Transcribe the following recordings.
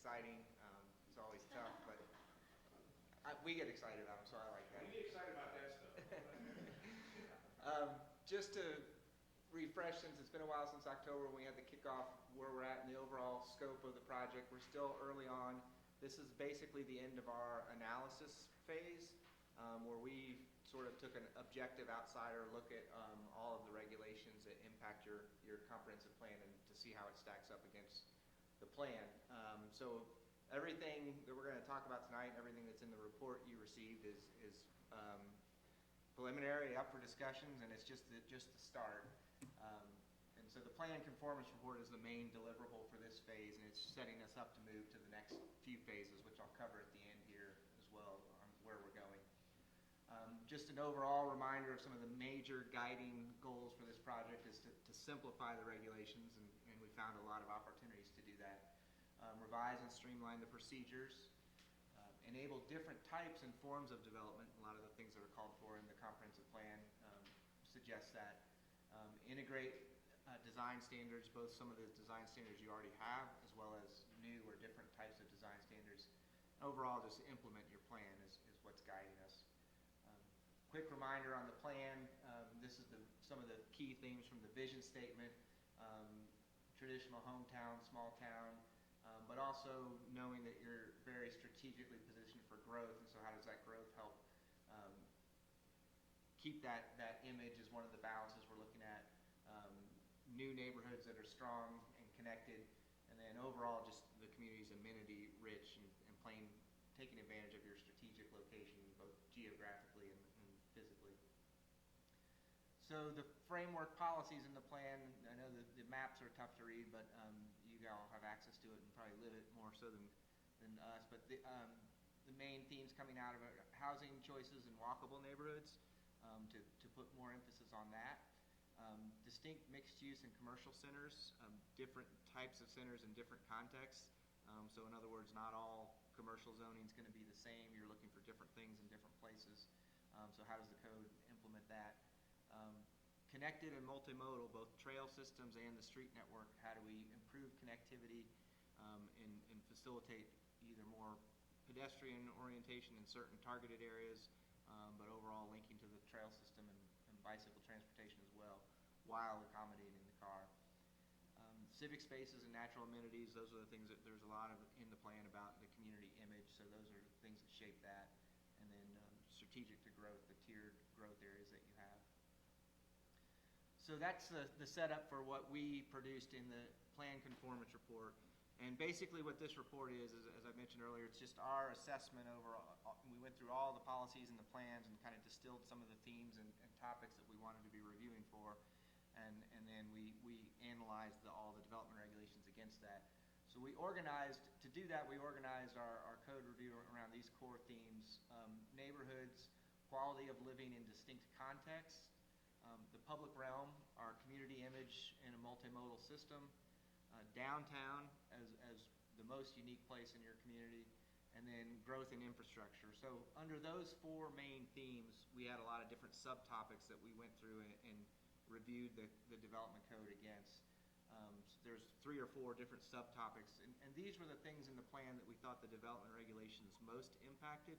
exciting. It's always tough, but we get excited about them, so I like that. We get excited about that stuff. Just to refresh, since it's been a while since October when we had the kickoff, where we're at in the overall scope of the project. We're still early on. This is basically the end of our analysis phase, where we sort of took an objective outsider look at all of the regulations that impact your comprehensive plan and to see how it stacks up against the plan. So everything that we're going to talk about tonight, everything that's in the report you received is preliminary, up for discussions, and it's just the start. And so the plan conformance report is the main deliverable for this phase, and it's setting us up to move to the next few phases, which I'll cover at the end here as well on where we're going. Just an overall reminder of some of the major guiding goals for this project is to simplify the regulations, and we found a lot of opportunities to do that. Revise and streamline the procedures, enable different types and forms of development. A lot of the things that are called for in the comprehensive plan suggest that. Integrate design standards, both some of the design standards you already have as well as new or different types of design standards. Overall, just implement your plan is what's guiding us. Quick reminder on the plan, this is some of the key themes from the vision statement, traditional hometown, small town, but also knowing that you're very strategically positioned for growth, and so how does that growth help keep that image as one of the balances we're looking at. New neighborhoods that are strong and connected, and then overall just the community's amenity rich and taking advantage of your strategic location both geographically and physically. So the framework policies in the plan, I know that the maps are tough to read, but you all have access to it and probably live it more so than us. But the main themes coming out of it are housing choices and walkable neighborhoods, to put more emphasis on that. Distinct mixed use and commercial centers, different types of centers in different contexts. So in other words, not all commercial zoning is going to be the same. You're looking for different things in different places. So how does the code implement that? Connected and multimodal, both trail systems and the street network. How do we improve connectivity and facilitate either more pedestrian orientation in certain targeted areas, but overall linking to the trail system and bicycle transportation as well, while accommodating the car. Civic spaces and natural amenities, those are the things that there's a lot of in the plan about the community image, so those are things that shape that. And then strategic to growth, the tiered growth areas that you have. So that's the setup for what we produced in the plan conformance report. And basically what this report is as I mentioned earlier, it's just our assessment overall. We went through all the policies and the plans and kind of distilled some of the themes and topics that we wanted to be reviewing for. And then we analyzed all the development regulations against that. So we organized, to do that, we organized our code review around these core themes: neighborhoods, quality of living in distinct contexts, the public realm, our community image in a multimodal system, downtown as the most unique place in your community, and then growth and infrastructure. So under those four main themes, we had a lot of different subtopics that we went through and reviewed the development code against. So there's 3 or 4 different subtopics, and these were the things in the plan that we thought the development regulations most impacted.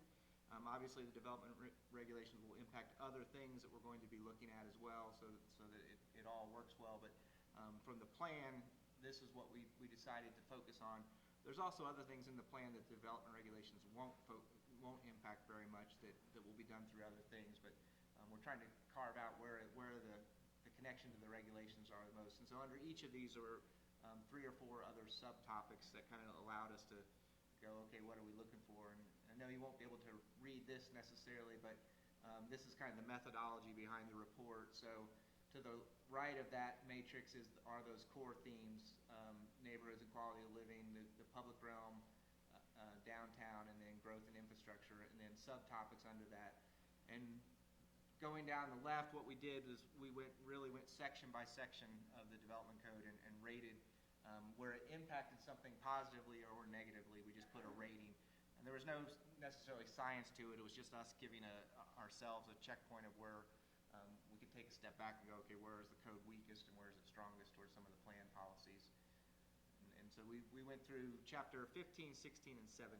Obviously, the development regulations will impact other things that we're going to be looking at as well, so that it all works well. But from the plan, this is what we decided to focus on. There's also other things in the plan that the development regulations won't impact very much that will be done through other things, but we're trying to carve out where the connection to the regulations are the most. And so under each of these are 3 or 4 other subtopics that kind of allowed us to go, okay, what are we looking for? And I know you won't be able to read this necessarily, but this is kind of the methodology behind the report. So to the right of that matrix are those core themes: neighborhoods and quality of living, the public realm, downtown, and then growth and infrastructure, and then subtopics under that. And going down the left, what we did is we really went section by section of the development code and rated where it impacted something positively or negatively. We just put a rating, and there was no necessarily science to it. It was just us giving ourselves a checkpoint of where we could take a step back and go, okay, where is the code weakest and where is it strongest towards some of the plan policies. And And so we went through chapter 15, 16, and 17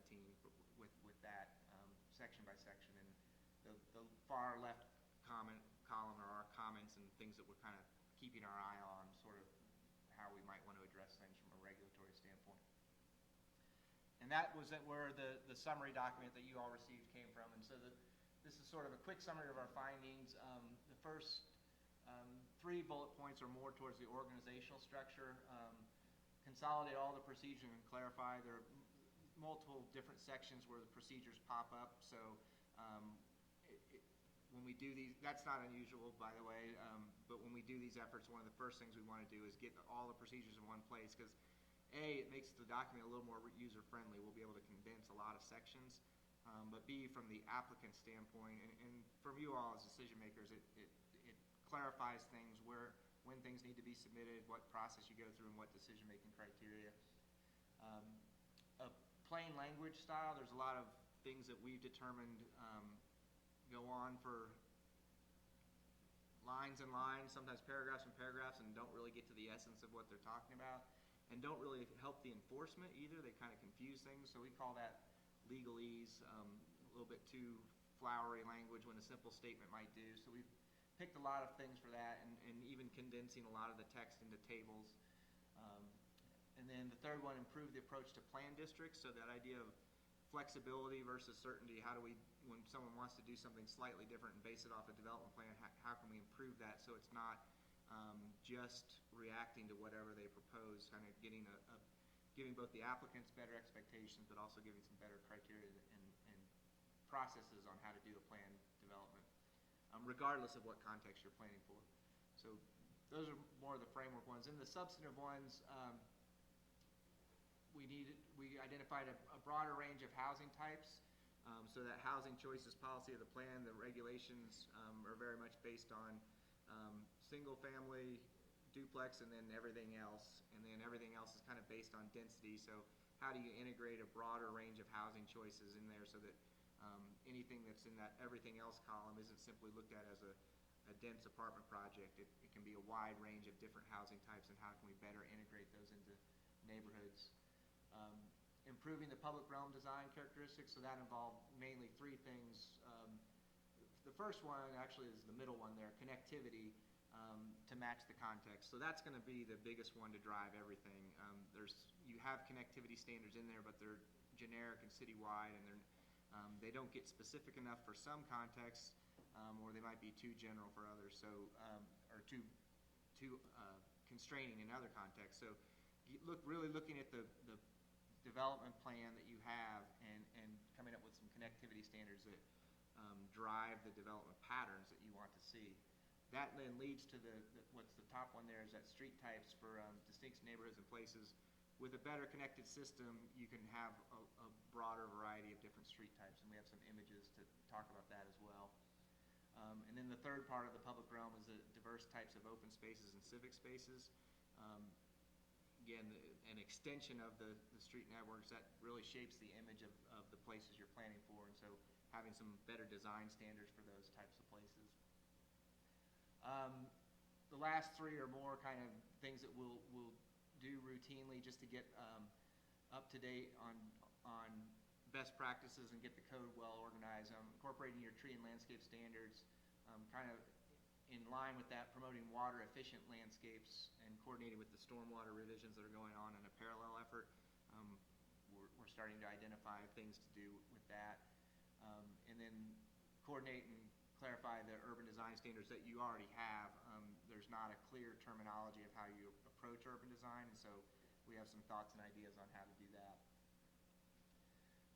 with that section by section. And the far left column are our comments and things that we're kind of keeping our eye on, sort of how we might want to address things from a regulatory standpoint. And that was where the summary document that you all received came from. And so this is sort of a quick summary of our findings. The first 3 bullet points are more towards the organizational structure. Consolidate all the procedures and clarify. There are multiple different sections where the procedures pop up. So when we do these, that's not unusual, by the way, but when we do these efforts, one of the first things we want to do is get all the procedures in one place, because A, it makes the document a little more user-friendly. We'll be able to condense a lot of sections. But B, from the applicant standpoint, and from you all as decision makers, it clarifies things when things need to be submitted, what process you go through, and what decision-making criteria. A plain language style, there's a lot of things that we've determined go on for lines and lines, sometimes paragraphs and paragraphs, and don't really get to the essence of what they're talking about, and don't really help the enforcement either. They kind of confuse things, so we call that legalese, a little bit too flowery language when a simple statement might do. So we've picked a lot of things for that, and even condensing a lot of the text into tables. And then the third one, improve the approach to plan districts. So that idea of flexibility versus certainty. How do we, when someone wants to do something slightly different and base it off a development plan, how can we improve that so it's not just reacting to whatever they propose, kind of giving both the applicants better expectations, but also giving some better criteria and processes on how to do a plan development, regardless of what context you're planning for. So those are more of the framework ones. In the substantive ones, we identified a broader range of housing types, so that housing choices policy of the plan, the regulations are very much based on single family, duplex, and then everything else. And then everything else is kind of based on density. So how do you integrate a broader range of housing choices in there so that anything that's in that everything else column isn't simply looked at as a dense apartment project. It can be a wide range of different housing types, and how can we better integrate those into neighborhoods. Improving the public realm design characteristics, so that involved mainly 3 things. The first one actually is the middle one there, connectivity, to match the context. So that's going to be the biggest one to drive everything. You have connectivity standards in there, but they're generic and citywide, and they don't get specific enough for some contexts, or they might be too general for others. So or too constraining in other contexts. So really looking at the development plan that you have and coming up with some connectivity standards that drive the development patterns that you want to see. That then leads to what's the top one there is that street types for distinct neighborhoods and places. With a better connected system, you can have a broader variety of different street types, and we have some images to talk about that as well. And then the third part of the public realm is the diverse types of open spaces and civic spaces. Again, an extension of the street networks that really shapes the image of the places you're planning for, and so having some better design standards for those types of places. The last 3 are more kind of things that we'll do routinely just to get up to date on best practices and get the code well organized. Incorporating your tree and landscape standards, kind of in line with that, promoting water efficient landscapes and coordinating with the stormwater revisions that are going on in a parallel effort. We're starting to identify things to do with that. And then coordinate and clarify the urban design standards that you already have. There's not a clear terminology of how you approach urban design, and so we have some thoughts and ideas on how to do that.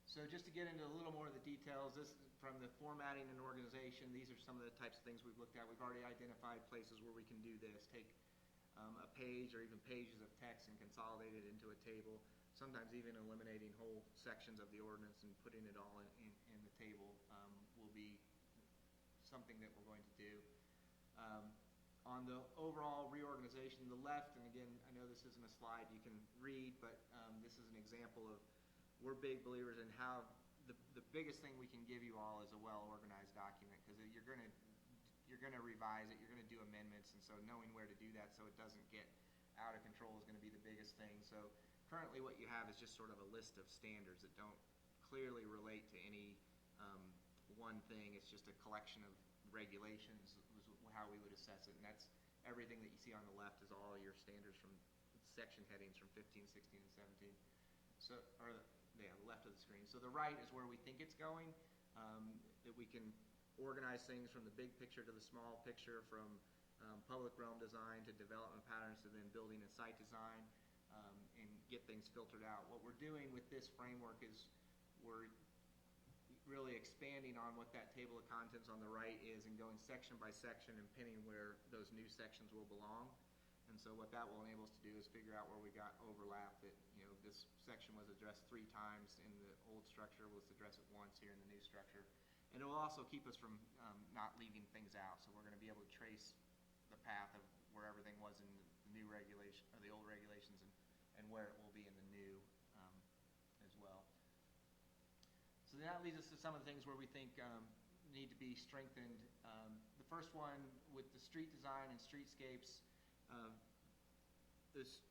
So just to get into a little more of the details, this from the formatting and organization, these are some of the types of things we've looked at. We've already identified places where we can do this. Take a page or even pages of text and consolidate it into a table, sometimes even eliminating whole sections of the ordinance and putting it all in the table will be something that we're going to do. On the overall reorganization, the left, and again, I know this isn't a slide you can read, but this is an example of, we're big believers in how the biggest thing we can give you all is a well-organized document, because you're going to revise it, you're going to do amendments, and so knowing where to do that so it doesn't get out of control is going to be the biggest thing. So currently what you have is just sort of a list of standards that don't clearly relate to any one thing. It's just a collection of regulations was how we would assess it, and that's everything that you see on the left is all your standards from section headings from 15, 16, and 17. So, or yeah, the left of the screen. So the right is where we think it's going, that we can organize things from the big picture to the small picture, from public realm design to development patterns to then building and site design, and get things filtered out. What we're doing with this framework is we're really expanding on what that table of contents on the right is and going section by section and pinning where those new sections will belong. And so what that will enable us to do is figure out where we got overlap, that this section was addressed 3 times in the old structure, let's address it once here in the new structure. And it will also keep us from not leaving things out. So we're going to be able to trace the path of where everything was in the new regulation, or the old regulations, and where it will be in the new as well. So that leads us to some of the things where we think need to be strengthened. The first one with the street design and streetscapes, this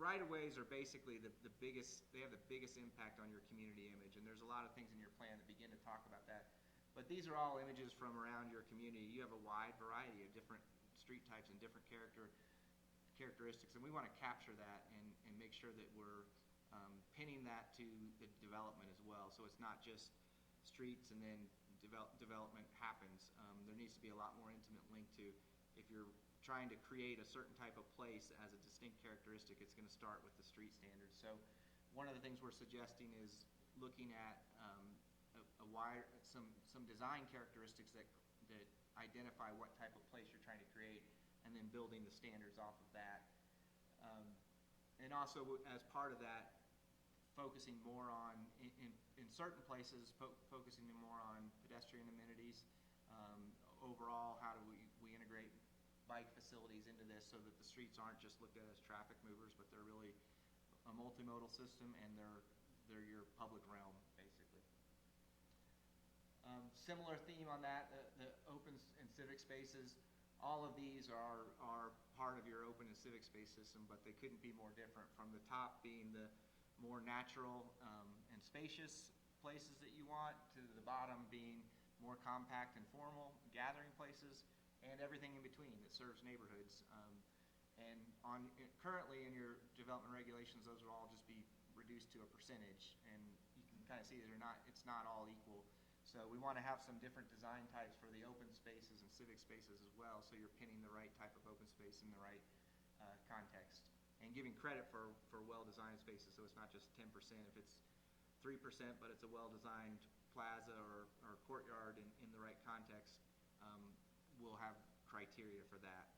right-of-ways are basically the biggest, they have the biggest impact on your community image, and there's a lot of things in your plan that begin to talk about that. But these are all images from around your community. You have a wide variety of different street types and different characteristics, and we want to capture that and make sure that we're pinning that to the development as well. So it's not just streets and then development happens. There needs to be a lot more intimate link to, if you're trying to create a certain type of place as a distinct characteristic, it's going to start with the street standards. So one of the things we're suggesting is looking at some design characteristics that identify what type of place you're trying to create, and then building the standards off of that. And also, as part of that, focusing more on, in certain places, focusing more on pedestrian amenities. Overall, how do we integrate bike facilities into this so that the streets aren't just looked at as traffic movers, but they're really a multimodal system, and they're your public realm, basically. Similar theme on that, the open and civic spaces. All of these are part of your open and civic space system, but they couldn't be more different, from the top being the more natural and spacious places that you want, to the bottom being more compact and formal gathering places, and everything in between that serves neighborhoods. And currently in your development regulations, those will all just be reduced to a percentage, and you can kind of see that it's not all equal. So we want to have some different design types for the open spaces and civic spaces as well, so you're pinning the right type of open space in the right context, and giving credit for well-designed spaces, so it's not just 10%. If it's 3%, but it's a well-designed plaza or courtyard in the right context, we'll have criteria for that.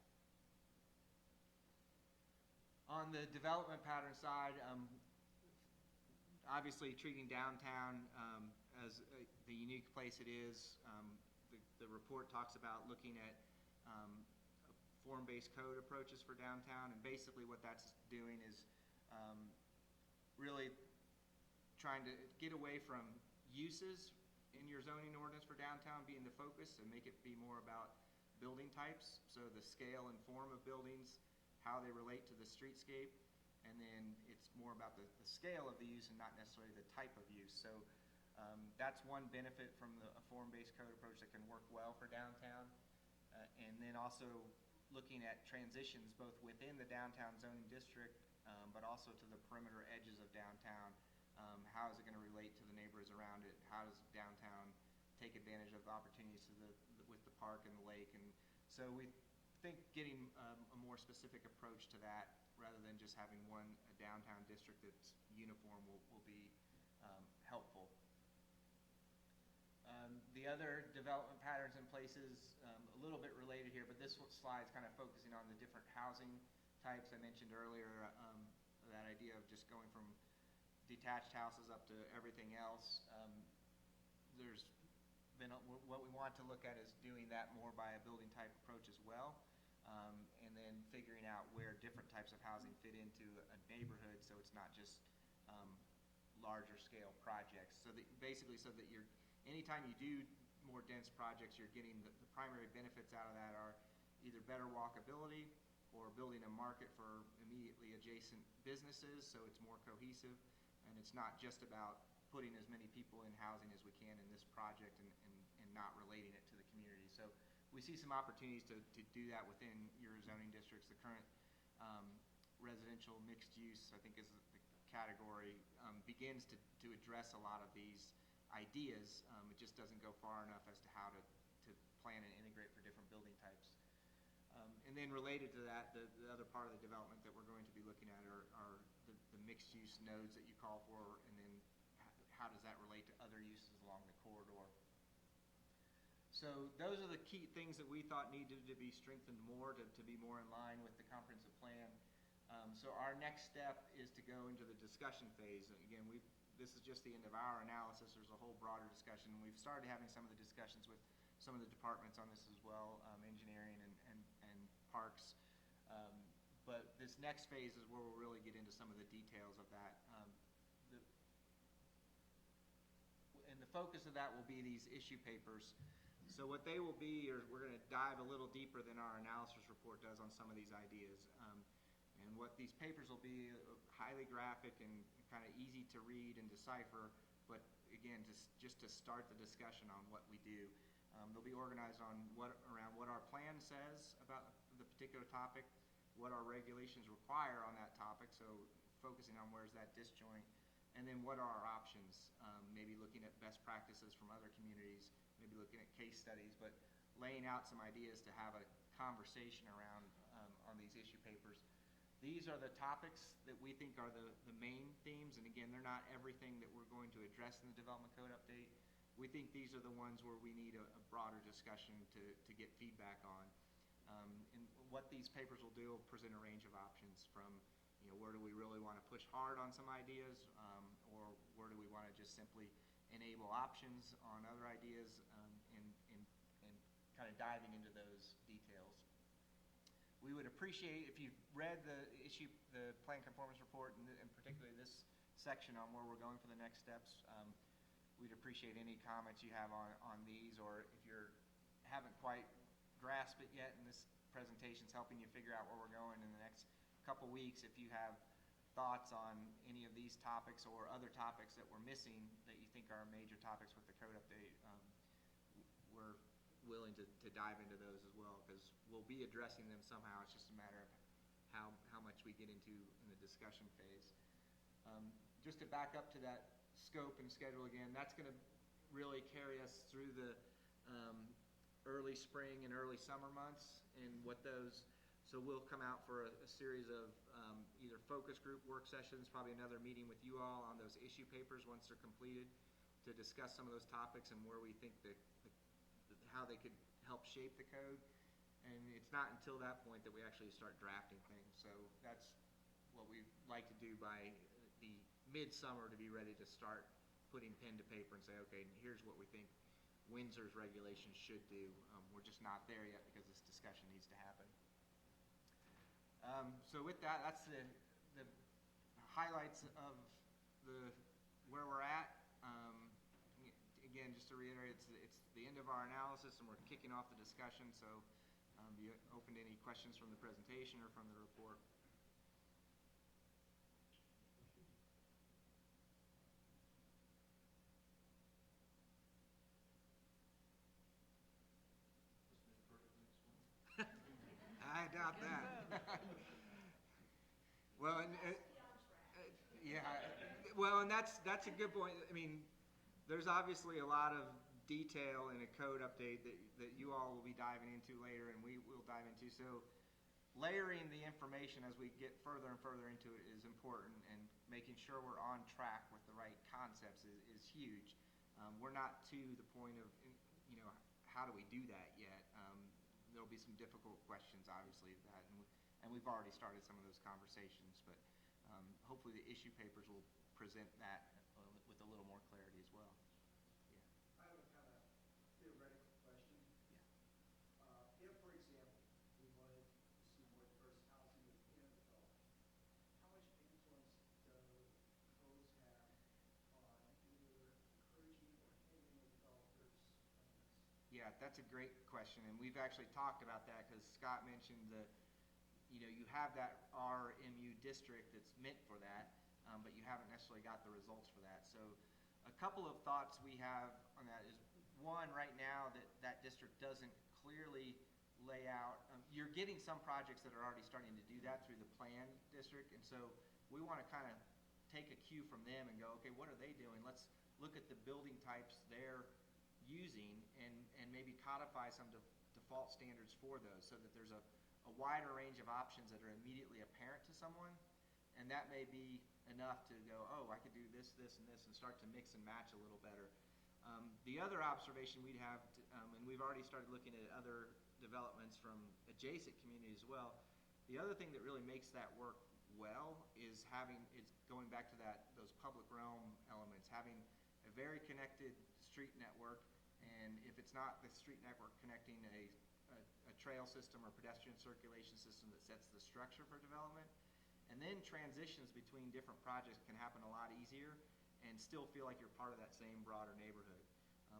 On the development pattern side, obviously treating downtown as the unique place it is. The report talks about looking at form-based code approaches for downtown, and basically what that's doing is really trying to get away from uses in your zoning ordinance for downtown being the focus, and make it be more about building types, so the scale and form of buildings, how they relate to the streetscape, and then it's more about the scale of the use and not necessarily the type of use. So that's one benefit from a form-based code approach that can work well for downtown. And then also looking at transitions both within the downtown zoning district, but also to the perimeter edges of downtown. How is it going to relate to the neighborhoods around it? How does downtown take advantage of opportunities with the park and the lake? And so we think getting a more specific approach to that, rather than just having a downtown district that's uniform, will be helpful. The other development patterns and places, a little bit related here, but this slide's kind of focusing on the different housing types. I mentioned earlier that idea of just going from detached houses up to everything else. There's been what we want to look at is doing that more by a building type approach as well, and then figuring out where different types of housing fit into a neighborhood, so it's not just larger scale projects. So that basically, so that anytime you do more dense projects, you're getting the primary benefits out of that are either better walkability or building a market for immediately adjacent businesses so it's more cohesive, and it's not just about putting as many people in housing as we can in this project and not relating it to the community. So we see some opportunities to do that within your zoning districts. The current residential mixed use, I think, is the category, begins to address a lot of these ideas. It just doesn't go far enough as to how to plan and integrate for different building types. And then related to that, the other part of the development that we're going to be looking at are the mixed use nodes that you call for, and then how does that relate to other uses along the corridor. So those are the key things that we thought needed to be strengthened more to be more in line with the comprehensive plan. So our next step is to go into the discussion phase. Again, this is just the end of our analysis. There's a whole broader discussion. We've started having some of the discussions with some of the departments on this as well, engineering and parks. But this next phase is where we'll really get into some of the details of that. And the focus of that will be these issue papers. So what they will be, we're going to dive a little deeper than our analysis report does on some of these ideas. And what these papers will be, highly graphic and kind of easy to read and decipher, but again, just to start the discussion on what we do. They'll be organized on around what our plan says about the particular topic, what our regulations require on that topic, so focusing on where's that disjoint, and then what are our options, maybe looking at best practices from other communities, maybe looking at case studies, but laying out some ideas to have a conversation around on these issue papers. These are the topics that we think are the main themes, and again, they're not everything that we're going to address in the development code update. We think these are the ones where we need a broader discussion to get feedback on. And what these papers will do will present a range of options from, where do we really want to push hard on some ideas, or where do we want to just simply enable options on other ideas, and kind of diving into those details. We would appreciate if you've read the plan conformance report, and particularly this section on where we're going for the next steps. We'd appreciate any comments you have on these, or if you haven't quite grasped it yet and this presentation is helping you figure out where we're going in the next couple weeks, if you have thoughts on any of these topics or other topics that we're missing that you think are major topics with the code update, we're willing to dive into those as well, because we'll be addressing them somehow. It's just a matter of how much we get into in the discussion phase. Just to back up to that scope and schedule again, that's going to really carry us through the early spring and early summer months, and so we'll come out for a series of either focus group work sessions, probably another meeting with you all on those issue papers once they're completed, to discuss some of those topics and where we think how they could help shape the code. And it's not until that point that we actually start drafting things. So that's what we'd like to do by the midsummer, to be ready to start putting pen to paper and say, okay, here's what we think Windsor's regulations should do. We're just not there yet because this discussion needs to happen. So with that, that's the highlights of where we're at. Again, just to reiterate, it's the end of our analysis and we're kicking off the discussion, so be open to any questions from the presentation or from the report. I doubt that. Well, yeah. Well, and that's a good point. I mean, there's obviously a lot of detail in a code update that you all will be diving into later, and we will dive into. So layering the information as we get further and further into it is important, and making sure we're on track with the right concepts is huge. We're not to the point of, how do we do that yet? There'll be some difficult questions, obviously, of that, and we've already started some of those conversations, but hopefully the issue papers will present that with a little more clarity as well. I have a kind of theoretical question. Yeah. If, for example, we wanted to see more diverse housing within a development, how much influence do codes have on either encouraging or hindering developers on this? Yeah, that's a great question, and we've actually talked about that, because Scott mentioned you have that RMU district that's meant for that, but you haven't necessarily got the results for that. So a couple of thoughts we have on that is, one, right now that district doesn't clearly lay out, you're getting some projects that are already starting to do that through the plan district, and so we want to kind of take a cue from them and go, okay, what are they doing? Let's look at the building types they're using and maybe codify some default standards for those, so that there's a wider range of options that are immediately apparent to someone, and that may be enough to go, oh, I could do this, this, and this, and start to mix and match a little better. The other observation we'd have, and we've already started looking at other developments from adjacent communities as well, the other thing that really makes that work well is going back to those public realm elements, having a very connected street network, and if it's not the street network connecting a trail system or pedestrian circulation system that sets the structure for development, and then transitions between different projects can happen a lot easier and still feel like you're part of that same broader neighborhood.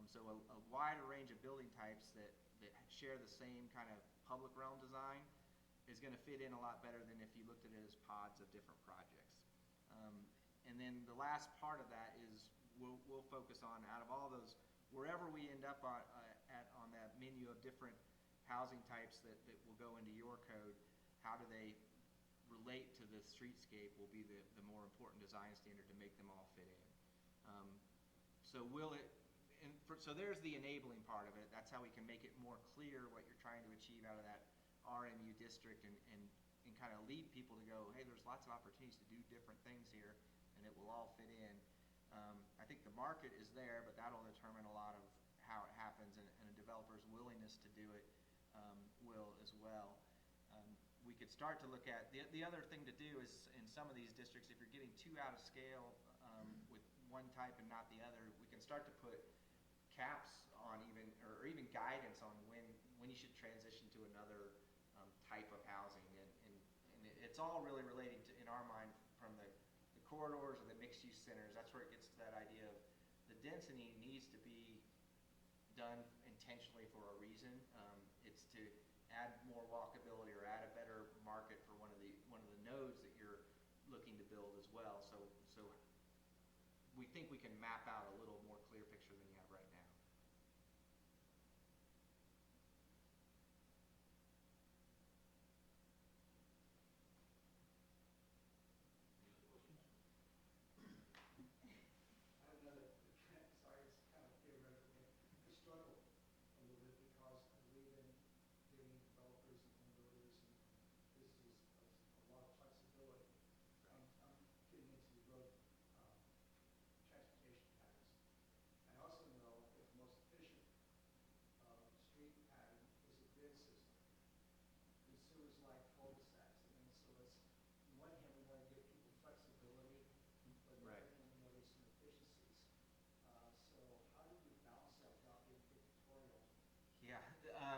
So a wider range of building types that share the same kind of public realm design is going to fit in a lot better than if you looked at it as pods of different projects. And then the last part of that is we'll focus on, out of all those, wherever we end up on that menu of different housing types that will go into your code, how do they relate to the streetscape will be the more important design standard to make them all fit in. So there's the enabling part of it. That's how we can make it more clear what you're trying to achieve out of that RMU district, and kind of lead people to go, hey, there's lots of opportunities to do different things here, and it will all fit in. I think the market is there, but that'll determine a lot of how it happens, and a developer's willingness to do it will as well. We could start to look at, the other thing to do is, in some of these districts, if you're getting too out of scale with one type and not the other, we can start to put caps on or even guidance on when you should transition to another type of housing. And it's all really relating to, in our mind, from the corridors or the mixed-use centers. That's where it gets to that idea of the density needs to be done intentionally for a reason. It's to add more walkability or add a better market for one of the nodes that you're looking to build as well. So we think we can map out a little more clear picture than you have right now. I have another, sorry, it's kind of theoretical. I struggle a little bit because I believe in giving developers and home builders and businesses a lot of flexibility. I'm getting into road transportation patterns. I also know that the most efficient street pattern is a grid system. Consumers like cul-de-sacs, and so it's, on one hand, we want to give people flexibility, but on the Right. other hand, we know there's some efficiencies. So how do you balance that without being dictatorial? Yeah.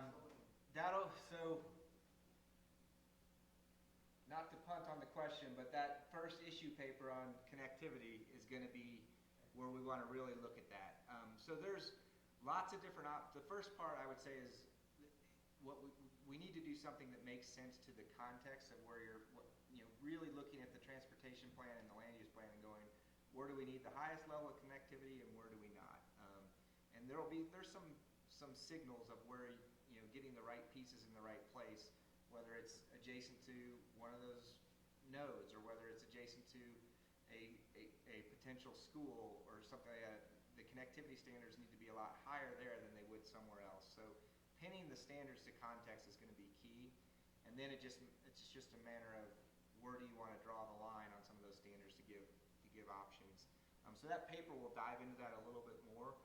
Zoning. So not to punt on the question, but that first issue paper on connectivity is going to be where we want to really look at that. So there's lots of different the first part I would say is what we need to do something that makes sense to the context of where you're really looking at the transportation plan and the land use plan and going, where do we need the highest level of connectivity and where do we not? And there's some signals of where getting the right pieces in the right place, whether it's adjacent to one of those nodes or whether it's adjacent to a potential school or something like that. The connectivity standards need to be a lot higher there than they would somewhere else. So pinning the standards to context is going to be key, and then it's just a matter of where do you want to draw the line on some of those standards to give options. So that paper will dive into that a little bit more,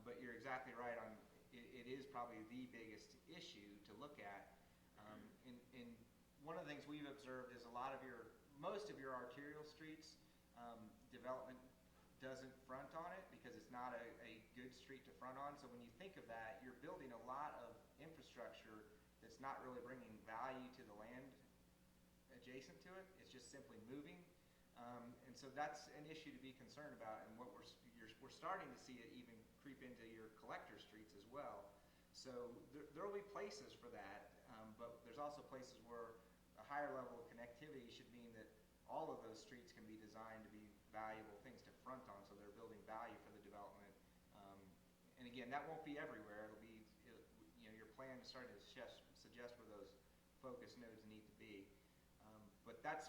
but you're exactly right on. It is probably the biggest issue to look at. And one of the things we've observed is most of your arterial streets, development doesn't front on it because it's not a good street to front on. So when you think of that, you're building a lot of infrastructure that's not really bringing value to the land adjacent to it. It's just simply moving. And so that's an issue to be concerned about, and what we're starting to see it even creep into your collector streets as well. So there will be places for that, but there's also places where a higher level of connectivity should mean that all of those streets can be designed to be valuable things to front on, so they're building value for the development. Um, and again, that won't be everywhere. Your plan is starting to suggest where those focus nodes need to be. But that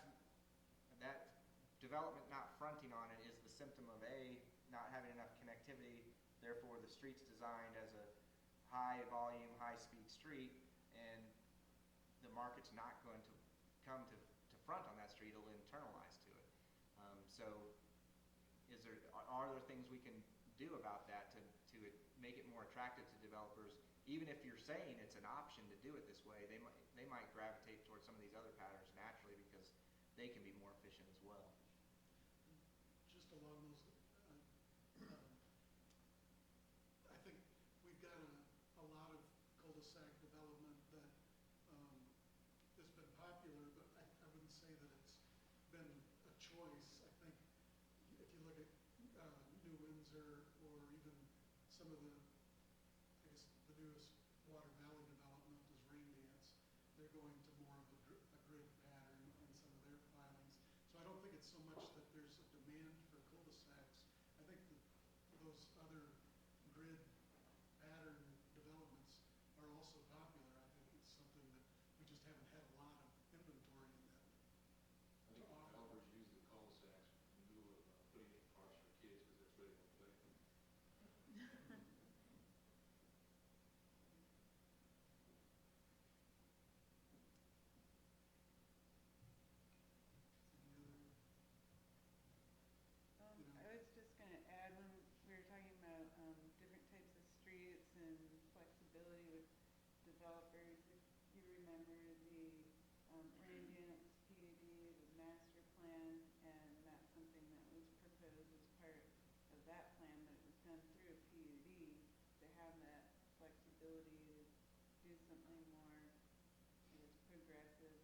development not fronting on it is the symptom of A, not having enough connectivity, therefore the street's designed as a high volume, high speed street, and the market's not going to come to front on that street, it'll internalize to it. So are there things we can do about that to make it more attractive to developers? Even if you're saying it's an option to do it this way, they might gravitate towards some of these other patterns naturally because they can be more efficient as well. Just along those, I think we've got a lot of cul-de-sac development that has been popular, but I wouldn't say that it's been a choice. I think if you look at New Windsor or even some of the, I guess the newest Water Valley development is Raindance, they're going to more of a grid pattern in some of their filings. So I don't think it's so much that there's a demand for cul-de-sacs. I think that those other grid pattern developments are also popular. I think it's something that we just haven't had a lot of inventory in that. I think developers use the cul-de-sacs in lieu of putting in parks for kids because that's where they will play. I was just going to add, when we were talking about different types of streets and flexibility with developers, if you remember the Raindance PUD, the master plan, and that's something that was proposed as part of that plan, that it was done through a PUD to have that flexibility to do something more, I guess, progressive,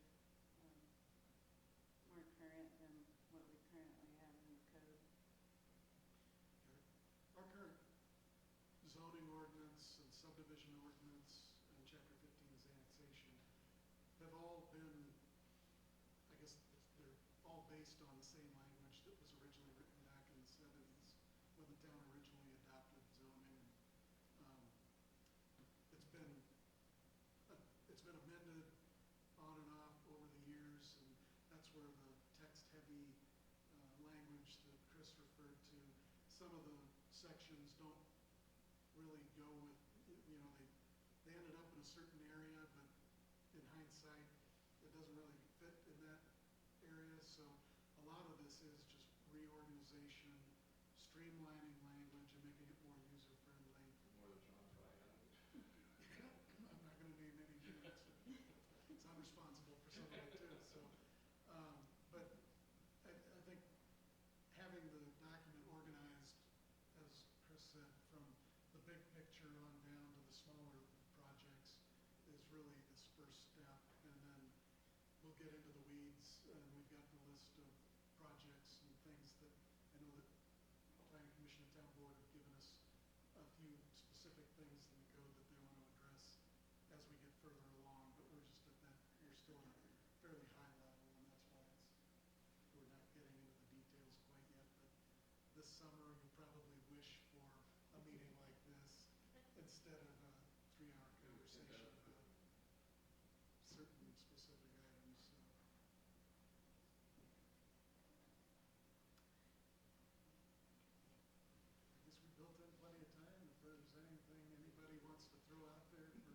more current than what we currently have in the code. Our current zoning ordinance and subdivision ordinance and Chapter 15's annexation have all been, I guess they're all based on the same language that was originally written back in the 70s when the town originally adopted zoning. It's been amended on and off over the years, and that's where the text-heavy language that Chris referred to. Some of the sections don't really go with, they ended up in a certain area, but in hindsight, it doesn't really fit in that area. So a lot of this is just reorganization, streamlining language, and making it more user-friendly. More than John Fry. I'm not going to name any units. It's unresponsible for some of it too. So, but I think having the document organized, as Chris said, from the big picture on down to the smaller projects is really this first step. And then we'll get into the weeds, and we've got the list of projects and things that I know that the Planning Commission and Town Board have given us a few specific things in the code that they want to address as we get further along. But we're just at that, we're still at a fairly high level, and that's why we're not getting into the details quite yet. But this summer, you probably wish for a meeting like this instead of a 3-hour conversation about certain specific items. So. I guess we built in plenty of time. If there's anything anybody wants to throw out there for.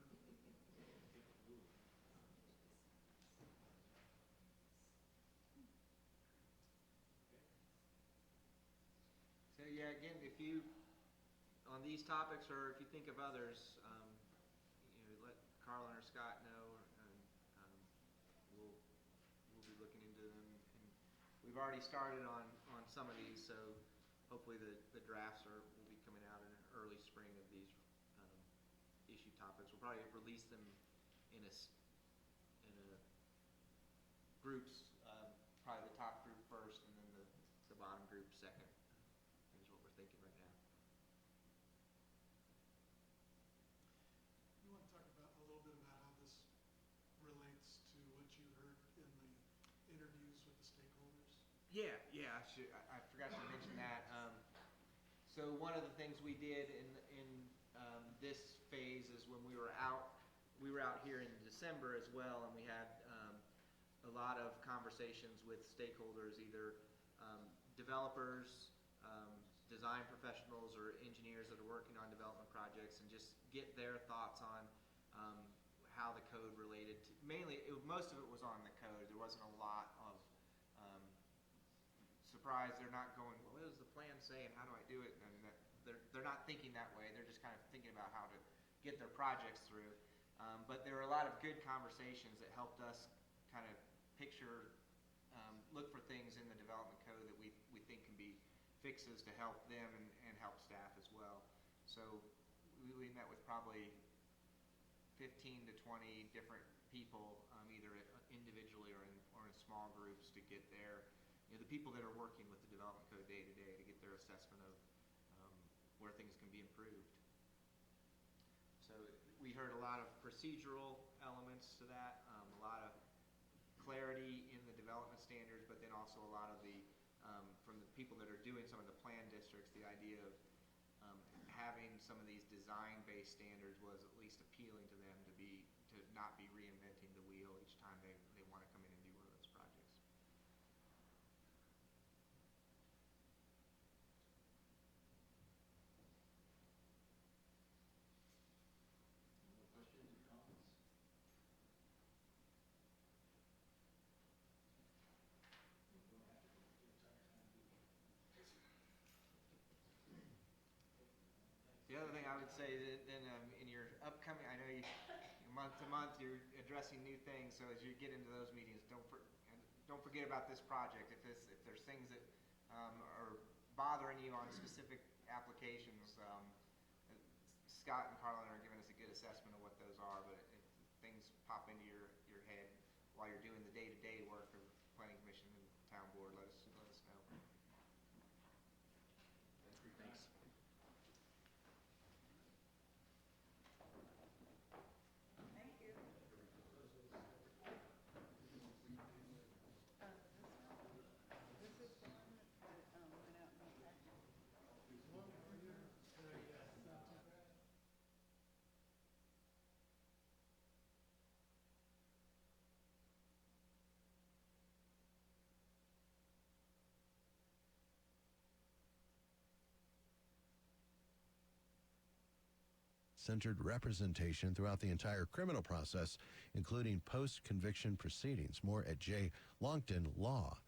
So yeah, again, if you, on these topics, or if you think of others, let Carlin or Scott know, and we'll be looking into them. And we've already started on some of these, so hopefully the drafts will be coming out in early spring of these issue topics. We'll probably release them in a groups, probably the top group first, and then the bottom group second. Is what we're thinking right now. You want to talk about a little bit about how this relates to what you heard in the Yeah, I forgot to mention that. So one of the things we did in this phase is when we were out here in December as well, and we had a lot of conversations with stakeholders, either developers, design professionals, or engineers that are working on development projects, and just get their thoughts on how the code related to, most of it was on the code. There wasn't a lot of surprise. They're not going, well, what does the plan say and how do I do it? And they're not thinking that way. They're just kind of thinking about how to get their projects through. But there were a lot of good conversations that helped us kind of picture, look for things in the development code that we think can be fixes to help them and help staff as well. So we met with probably 15 to 20 different people, either individually or in small groups, to get the people that are working with the development code day to day, to get their assessment of where things can be improved. So we heard a lot of procedural elements to that, a lot of clarity in the development standards, but then also a lot of the, from the people that are doing some of the plan districts, the idea of having some of these design-based standards was at least appealing to them, to not be reinventing the wheel each time they want to come in and do one of those projects. Any more questions or comments? The other thing I would say that then in your upcoming, I know month to month you're addressing new things. So as you get into those meetings, don't forget about this project. If there's things that are bothering you on specific applications, Scott and Carlin are giving us a good assessment of what those are. But if things pop into your head while you're doing the day-to-day work of planning commission and town board, let us know. Thanks. Thank you. This is the one that went out in the packet. Centered representation throughout the entire criminal process, including post-conviction proceedings. More at jlongtonlaw.com.